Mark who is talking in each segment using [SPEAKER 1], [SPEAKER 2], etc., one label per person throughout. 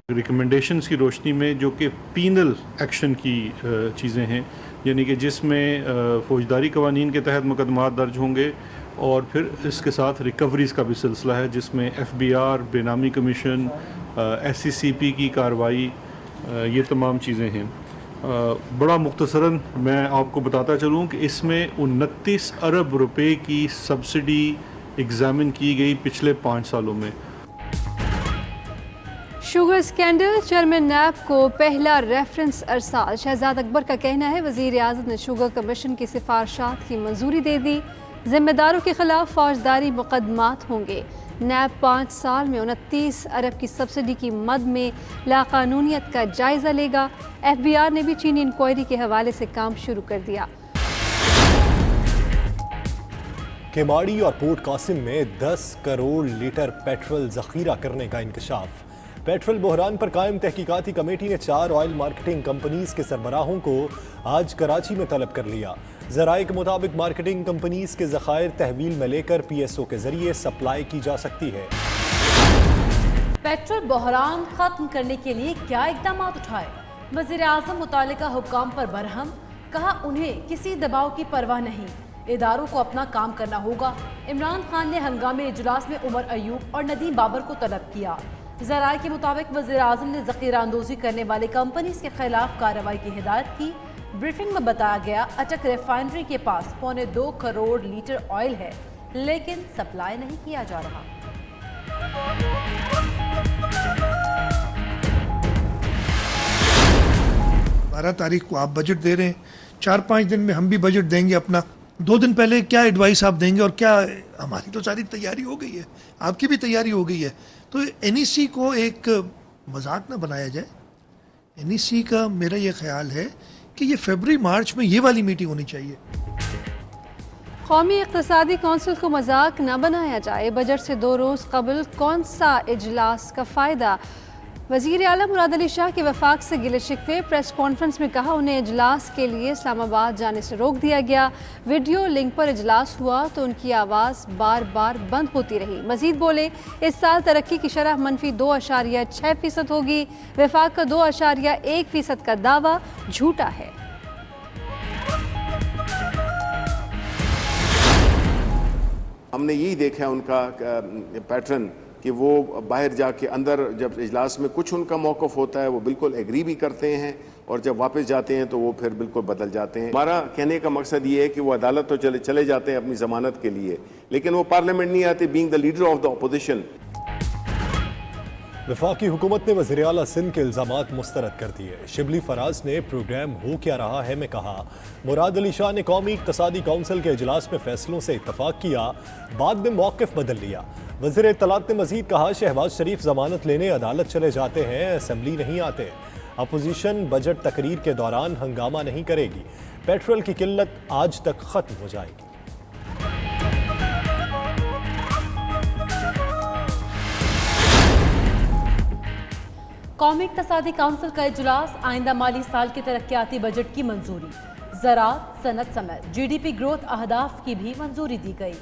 [SPEAKER 1] Recommendations کی روشنی میں جو کہ پینل ایکشن کی چیزیں ہیں، یعنی کہ جس میں فوجداری قوانین کے تحت مقدمات درج ہوں گے، اور پھر اس کے ساتھ ریکوریز کا بھی سلسلہ ہے جس میں ایف بی آر، بے نامی کمیشن، ایس سی سی پی کی کارروائی، یہ تمام چیزیں ہیں۔ بڑا مختصراً میں آپ کو بتاتا چلوں کہ اس میں 29 ارب روپے کی سبسڈی ایگزامن کی گئی پچھلے 5 سالوں میں۔
[SPEAKER 2] شوگر اسکینڈل، چیئرمین نیب کو پہلا ریفرنس ارسال۔ شہزاد اکبر کا کہنا ہے وزیر اعظم نے شوگر کمیشن کی سفارشات کی منظوری دے دی، ذمہ داروں کے خلاف فوجداری مقدمات ہوں گے۔ نیب 5 سال میں 29 ارب کی سبسڈی کی مد میں لاقانونیت کا جائزہ لے گا۔ ایف بی آر نے بھی چینی انکوائری کے حوالے سے کام شروع کر دیا۔
[SPEAKER 3] کیماڑی اور پورٹ قاسم میں 10 کروڑ لیٹر پیٹرول ذخیرہ کرنے کا انکشاف۔ پیٹرول بحران پر قائم تحقیقاتی کمیٹی نے 4 آئل مارکیٹنگ کمپنیز کے سربراہوں کو آج کراچی میں طلب کر لیا۔ ذرائع کے مطابق مارکیٹنگ کمپنیز کے ذخائر تحویل میں لے کر پی ایس او کے ذریعے سپلائی کی جا سکتی ہے۔
[SPEAKER 4] پیٹرول بحران ختم کرنے کے لیے کیا اقدامات اٹھائے؟ وزیر اعظم متعلقہ حکام پر برہم، کہا انہیں کسی دباؤ کی پرواہ نہیں، اداروں کو اپنا کام کرنا ہوگا۔ عمران خان نے ہنگامی اجلاس میں عمر ایوب اور ندیم بابر کو طلب کیا۔ ذرائع کے مطابق وزیر اعظم نے ذخیرہ اندوزی کرنے والے کمپنیز کے خلاف کارروائی کی ہدایت کی۔ بریفنگ میں بتایا گیا اٹک ریفائنری کے پاس 2.25 کروڑ لیٹر آئل ہے، لیکن سپلائی نہیں کیا جا رہا۔
[SPEAKER 5] 12 تاریخ کو آپ بجٹ دے رہے ہیں، 4-5 دن میں ہم بھی بجٹ دیں گے اپنا۔ 2 دن پہلے کیا ایڈوائس آپ دیں گے؟ اور کیا ہماری تو ساری تیاری ہو گئی ہے، آپ کی بھی تیاری ہو گئی ہے، تو این ای سی کو ایک مذاق نہ بنایا جائے۔ این ای سی کا میرا یہ خیال ہے کہ یہ فیبرری مارچ میں یہ والی میٹنگ ہونی چاہیے۔
[SPEAKER 2] قومی اقتصادی کونسل کو مذاق نہ بنایا جائے، بجٹ سے 2 روز قبل کون سا اجلاس کا فائدہ؟ وزیر اعلیٰ مراد علی شاہ کے وفاق سے گلے شکوے، پریس کانفرنس میں کہا انہیں اجلاس کے لیے اسلام آباد جانے سے روک دیا گیا، ویڈیو لنک پر اجلاس ہوا تو ان کی آواز بار بار بند ہوتی رہی۔ مزید بولے اس سال ترقی کی شرح -2.6% ہوگی، وفاق کا 2.1% کا دعویٰ جھوٹا ہے۔
[SPEAKER 6] ہم نے یہی دیکھا ان کا پیٹرن کہ وہ باہر جا کے اندر جب اجلاس میں کچھ ان کا موقف ہوتا ہے وہ بالکل ایگری بھی کرتے ہیں، اور جب واپس جاتے ہیں تو وہ پھر بالکل بدل جاتے ہیں۔ ہمارا کہنے کا مقصد یہ ہے کہ وہ عدالت تو چلے جاتے ہیں اپنی ضمانت کے لیے، لیکن وہ پارلیمنٹ نہیں آتے being the leader of the opposition.
[SPEAKER 3] وفاقی حکومت نے وزیر اعلیٰ سندھ کے الزامات مسترد کر دیے۔ شبلی فراز نے پروگرام ہو کیا رہا ہے میں کہا مراد علی شاہ نے قومی اقتصادی کونسل کے اجلاس میں فیصلوں سے اتفاق کیا، بعد میں موقف بدل لیا۔ وزیر اطلاعات نے مزید کہا شہباز شریف ضمانت لینے عدالت چلے جاتے ہیں، اسمبلی نہیں آتے۔ اپوزیشن بجٹ تقریر کے دوران ہنگامہ نہیں کرے گی، پیٹرول کی قلت آج تک ختم ہو جائے گی۔
[SPEAKER 4] قومی اقتصادی کونسل کا اجلاس، آئندہ مالی سال کے ترقیاتی بجٹ کی منظوری، زراعت، صنعت سمیت جی ڈی پی گروتھ اہداف کی بھی منظوری دی گئی۔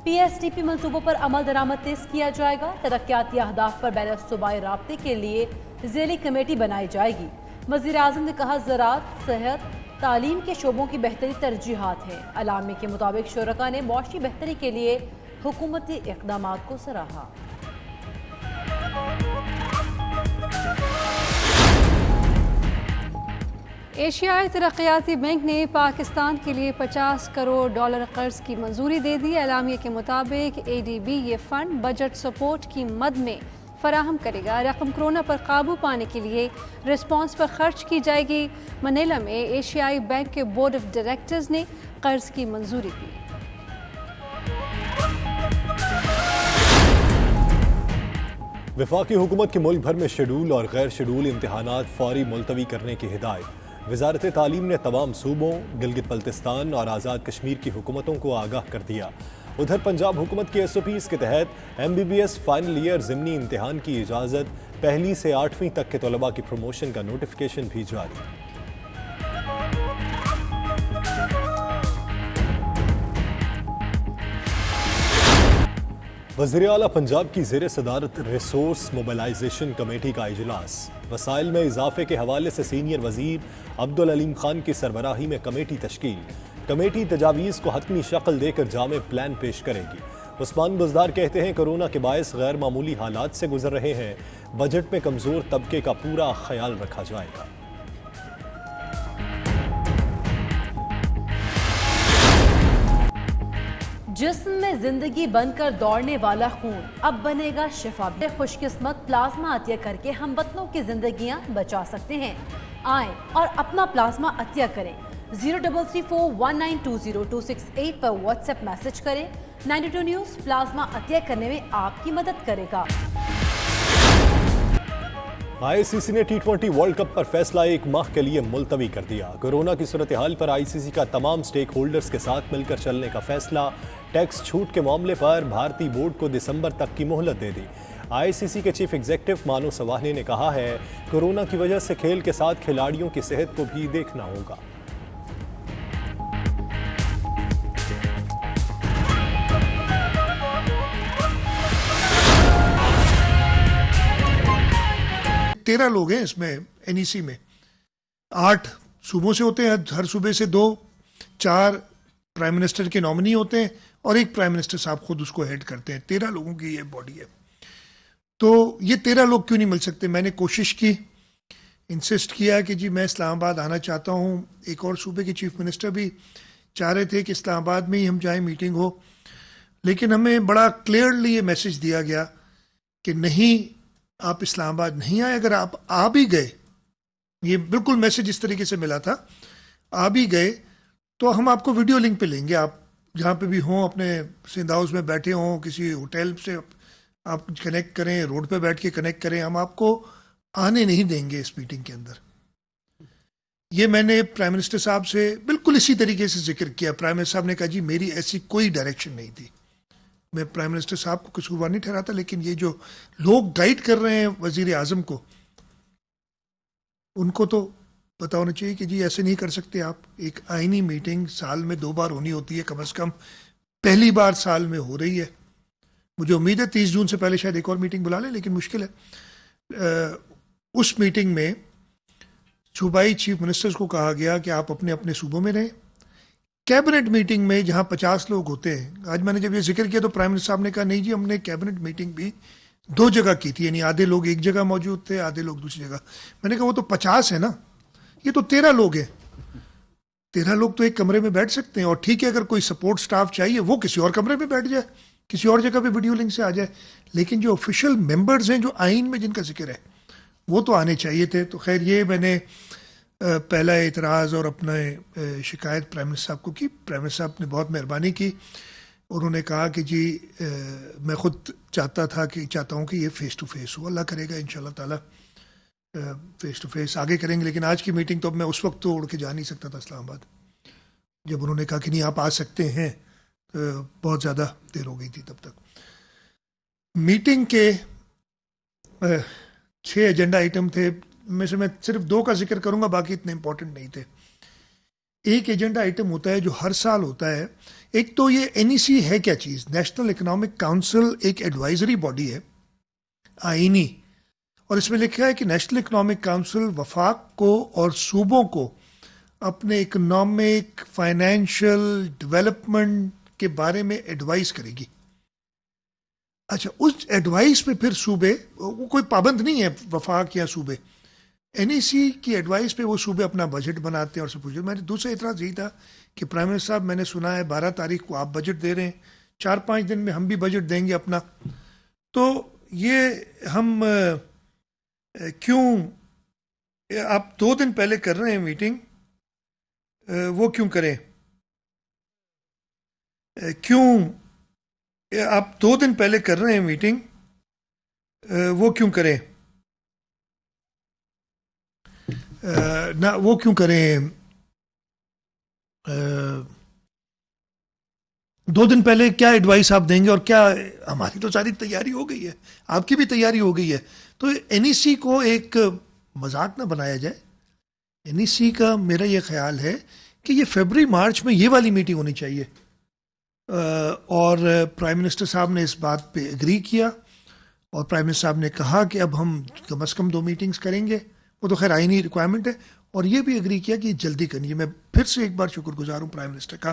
[SPEAKER 4] پی ایس ٹی پی منصوبوں پر عمل درآمد تیز کیا جائے گا، ترقیاتی اہداف پر بین الصوبائی رابطے کے لیے ذیلی کمیٹی بنائی جائے گی۔ وزیر اعظم نے کہا زراعت، صحت، تعلیم کے شعبوں کی بہتری ترجیحات ہیں۔ اعلامیے کے مطابق شرکاء نے معاشی بہتری کے لیے حکومتی اقدامات کو سراہا۔
[SPEAKER 2] ایشیائی ترقیاتی بینک نے پاکستان کے لیے $50 کروڑ قرض کی منظوری دے دی۔ اعلامیے کے مطابق اے ڈی بی یہ فنڈ بجٹ سپورٹ کی مد میں فراہم کرے گا۔ رقم کرونا پر قابو پانے کے لیے رسپانس پر خرچ کی جائے گی۔ منیلا میں ایشیائی بینک کے بورڈ آف ڈائریکٹرز نے قرض کی منظوری دی۔
[SPEAKER 3] وفاقی حکومت کے ملک بھر میں شیڈول اور غیر شیڈول امتحانات فوری ملتوی کرنے کی ہدایت۔ وزارت تعلیم نے تمام صوبوں، گلگت بلتستان اور آزاد کشمیر کی حکومتوں کو آگاہ کر دیا۔ ادھر پنجاب حکومت کی ایس او پیز کے تحت M B B S final year ضمنی امتحان کی اجازت، 1 سے 8ویں تک کے طلباء کی پروموشن کا نوٹیفیکیشن بھی جاری۔ وزیر اعلیٰ پنجاب کی زیر صدارت ریسورس موبلائزیشن کمیٹی کا اجلاس، وسائل میں اضافے کے حوالے سے سینئر وزیر عبدالعلیم خان کی سربراہی میں کمیٹی تشکیل، کمیٹی تجاویز کو حتمی شکل دے کر جامع پلان پیش کرے گی۔ عثمان بزدار کہتے ہیں کورونا کے باعث غیر معمولی حالات سے گزر رہے ہیں، بجٹ میں کمزور طبقے کا پورا خیال رکھا جائے گا۔
[SPEAKER 4] جسم میں زندگی بن کر دوڑنے والا خون اب بنے گا شفا۔ خوش قسمت پلازما عطیہ کر کے ہم وطنوں کی زندگیاں بچا سکتے ہیں۔ آئیں اور اپنا پلازما عطیہ کریں۔ 0341920268 پر واٹس ایپ میسج کریں۔ 92 نیوز پلازما عطیہ کرنے میں آپ کی مدد کرے گا۔
[SPEAKER 3] آئی سی سی نے T20 ورلڈ کپ پر فیصلہ ایک ماہ کے لیے ملتوی کر دیا۔ کورونا کی صورتحال پر آئی سی سی کا تمام سٹیک ہولڈرز کے ساتھ مل کر چلنے کا فیصلہ۔ ٹیکس چھوٹ کے معاملے پر بھارتی بورڈ کو دسمبر تک کی مہلت دے دی۔ آئی سی سی کے چیف ایگزیکٹو مانو سواہنی نے کہا ہے کورونا کی وجہ سے کھیل کے ساتھ کھلاڑیوں کی صحت کو بھی دیکھنا ہوگا۔
[SPEAKER 5] تیرہ لوگ ہیں اس میں این ای سی میں، 8 صوبوں سے ہوتے ہیں، ہر صوبے سے 2، 4 پرائم منسٹر کے نامنی ہوتے ہیں اور 1 پرائم منسٹر صاحب خود اس کو ہیڈ کرتے ہیں۔ 13 لوگوں کی یہ باڈی ہے۔ تو یہ 13 لوگ کیوں نہیں مل سکتے؟ میں نے کوشش کی، انسسٹ کیا کہ جی میں اسلام آباد آنا چاہتا ہوں۔ ایک اور صوبے کے چیف منسٹر بھی چاہ رہے تھے کہ اسلام آباد میں ہی ہم جائیں، میٹنگ ہو، لیکن ہمیں بڑا کلیئرلی یہ میسج دیا گیا کہ نہیں، آپ اسلام آباد نہیں آئے۔ اگر آپ آ بھی گئے، یہ بالکل میسج اس طریقے سے ملا تھا، آ بھی گئے تو ہم آپ کو ویڈیو لنک پہ لیں گے، آپ جہاں پہ بھی ہوں، اپنے سندھ ہاؤس میں بیٹھے ہوں، کسی ہوٹل سے آپ کنیکٹ کریں، روڈ پہ بیٹھ کے کنیکٹ کریں، ہم آپ کو آنے نہیں دیں گے اس میٹنگ کے اندر۔ یہ میں نے پرائم منسٹر صاحب سے بالکل اسی طریقے سے ذکر کیا۔ پرائم منسٹر صاحب نے کہا جی میری ایسی کوئی ڈائریکشن نہیں تھی۔ میں پرائم منسٹر صاحب کو قصوروار نہیں ٹھہراتا، لیکن یہ جو لوگ گائیڈ کر رہے ہیں وزیر اعظم کو، ان کو تو پتا ہونا چاہیے کہ جی ایسے نہیں کر سکتے آپ۔ ایک آئینی میٹنگ سال میں 2 بار ہونی ہوتی ہے کم از کم، پہلی بار سال میں ہو رہی ہے۔ مجھے امید ہے 30 جون سے پہلے شاید ایک اور میٹنگ بلا لیں، لیکن مشکل ہے۔ اس میٹنگ میں صوبائی چیف منسٹرز کو کہا گیا کہ آپ اپنے اپنے صوبوں میں رہیں۔ کیبنٹ میٹنگ میں جہاں 50 لوگ ہوتے ہیں، آج میں نے جب یہ ذکر کیا تو پرائم منسٹر صاحب نے کہا نہیں جی ہم نے کیبنٹ میٹنگ بھی 2 جگہ کی تھی، یعنی آدھے لوگ ایک جگہ موجود تھے، آدھے لوگ دوسری جگہ۔ میں نے کہا وہ تو 50 ہے نا، یہ تو 13 لوگ ہیں۔ 13 لوگ تو ایک کمرے میں بیٹھ سکتے ہیں، اور ٹھیک ہے اگر کوئی سپورٹ سٹاف چاہیے وہ کسی اور کمرے میں بیٹھ جائے، کسی اور جگہ پہ ویڈیو لنک سے آ جائے، لیکن جو آفیشیل ممبرز ہیں جو آئین میں جن کا ذکر ہے وہ تو آنے چاہیے تھے۔ تو خیر یہ میں نے پہلا اعتراض اور اپنا شکایت پرائم منسٹر صاحب کو کی۔ پرائم منسٹر صاحب نے بہت مہربانی کی، انہوں نے کہا کہ جی میں خود چاہتا ہوں کہ یہ فیس ٹو فیس ہو، اللہ کرے گا انشاءاللہ تعالی فیس ٹو فیس آگے کریں گے۔ لیکن آج کی میٹنگ تو اب میں اس وقت تو اڑ کے جا نہیں سکتا تھا اسلام آباد، جب انہوں نے کہا کہ نہیں آپ آ سکتے ہیں، بہت زیادہ دیر ہو گئی تھی تب تک۔ میٹنگ کے 6 ایجنڈا آئٹم تھے، میں سے میں صرف 2 کا ذکر کروں گا، باقی اتنے امپورٹنٹ نہیں تھے۔ ایک ایجنڈا آئٹم ہوتا ہے جو ہر سال ہوتا ہے، ایک تو یہ این ای سی ہے کیا چیز؟ نیشنل اکنامک کاؤنسل ایک ایڈوائزری باڈی ہے آئینی، اور اس میں لکھا ہے کہ نیشنل اکنامک کاؤنسل وفاق کو اور صوبوں کو اپنے اکنامک فائنینشیل ڈیولپمنٹ کے بارے میں ایڈوائز کرے گی۔ اچھا، اس ایڈوائز پہ پھر صوبے، وہ کوئی پابند نہیں ہے وفاق یا صوبے، این ای سی کی ایڈوائز پہ وہ صوبے اپنا بجٹ بناتے ہیں اور سب کچھ۔ میں نے دوسرا اعتراض یہی تھا کہ پرائم منسٹر صاحب میں نے سنا ہے 12 تاریخ کو آپ بجٹ دے رہے ہیں، 4-5 دن میں ہم بھی بجٹ دیں گے اپنا، تو یہ ہم کیوں آپ 2 دن پہلے کر رہے ہیں میٹنگ، وہ کیوں کریں؟ کیوں آپ 2 دن پہلے کر رہے ہیں میٹنگ، وہ کیوں کریں؟ نہ وہ کیوں کریں؟ 2 دن پہلے کیا ایڈوائس آپ دیں گے؟ اور کیا ہماری تو ساری تیاری ہو گئی ہے، آپ کی بھی تیاری ہو گئی ہے، تو این ای سی کو ایک مذاق نہ بنایا جائے۔ این ای سی کا میرا یہ خیال ہے کہ یہ فیبرری مارچ میں یہ والی میٹنگ ہونی چاہیے۔ اور پرائم منسٹر صاحب نے اس بات پہ اگری کیا اور پرائم منسٹر صاحب نے کہا کہ اب ہم کم از کم 2 میٹنگز کریں گے. وہ تو خیر آئینی ریکوائرمنٹ ہے. اور یہ بھی اگری کیا کہ جلدی کرنی ہے. میں پھر سے ایک بار شکر گزار ہوں پرائم منسٹر کا